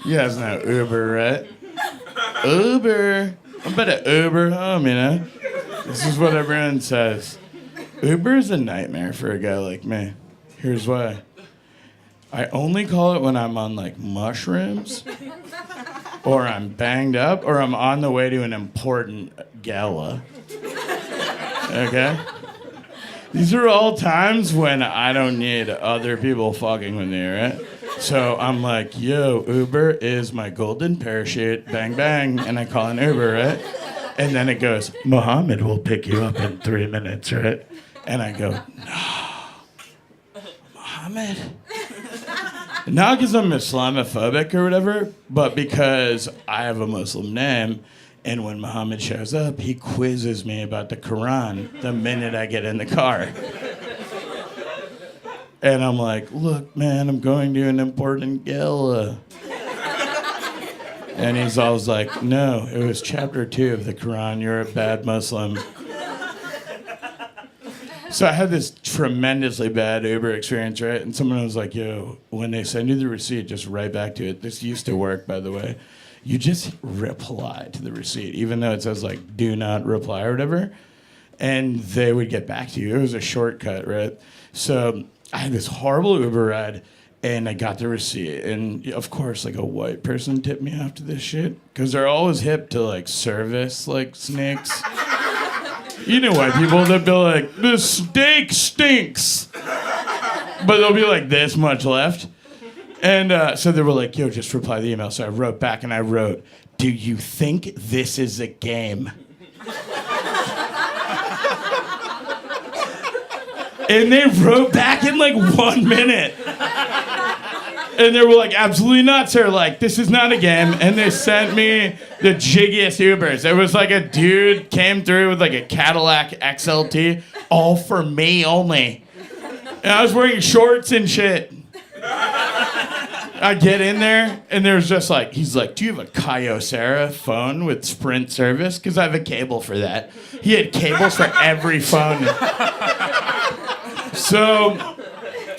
You guys know Uber, right? Uber. I'm about to Uber home, you know? This is what everyone says. Uber is a nightmare for a guy like me. Here's why. I only call it when I'm on, like, mushrooms, or I'm banged up, or I'm on the way to an important gala. Okay? These are all times when I don't need other people fucking with me, right? So I'm like, yo, Uber is my golden parachute, bang, bang, and I call an Uber, right? And then it goes, Muhammad will pick you up in 3 minutes, right? And I go, no, Muhammad? Not because I'm Islamophobic or whatever, but because I have a Muslim name, and when Muhammad shows up, he quizzes me about the Quran the minute I get in the car. And I'm like, look, man, I'm going to an important gala. And he's always like, no, it was chapter 2 of the Quran. You're a bad Muslim. So I had this tremendously bad Uber experience, right? And someone was like, yo, when they send you the receipt, just write back to it. This used to work, by the way. You just reply to the receipt, even though it says, like, do not reply or whatever. And they would get back to you. It was a shortcut, right? So I had this horrible Uber ride, and I got the receipt. And, of course, like, a white person tipped me after this shit. Because they're always hip to, like, service, like, snakes. You know white people, they'll be like, the steak stinks. But there'll be, like, this much left. And so they were like, yo, just reply to the email. So I wrote back, and I wrote, do you think this is a game? And they wrote back in like 1 minute. And they were like, absolutely not, sir. Like, this is not a game. And they sent me the jiggiest Ubers. It was like a dude came through with like a Cadillac XLT, all for me only. And I was wearing shorts and shit. I get in there, and there's just like, he's like, do you have a Kyocera phone with Sprint service? Because I have a cable for that. He had cables for every phone. So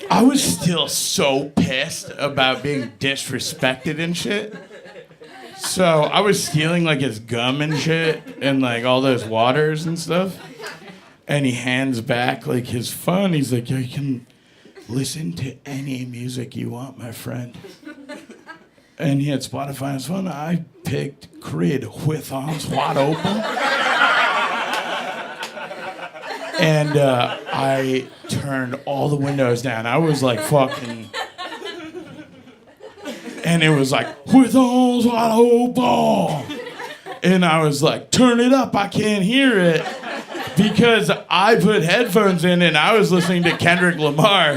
I was still so pissed about being disrespected and shit. So I was stealing like his gum and shit and like all those waters and stuff. And he hands back like his phone. He's like, yo, you can listen to any music you want, my friend. And he had Spotify on his phone. I picked Creed with arms wide open. And I turned all the windows down. I was like fucking... And it was like, with arms wide open. And I was like, turn it up, I can't hear it. Because I put headphones in and I was listening to Kendrick Lamar.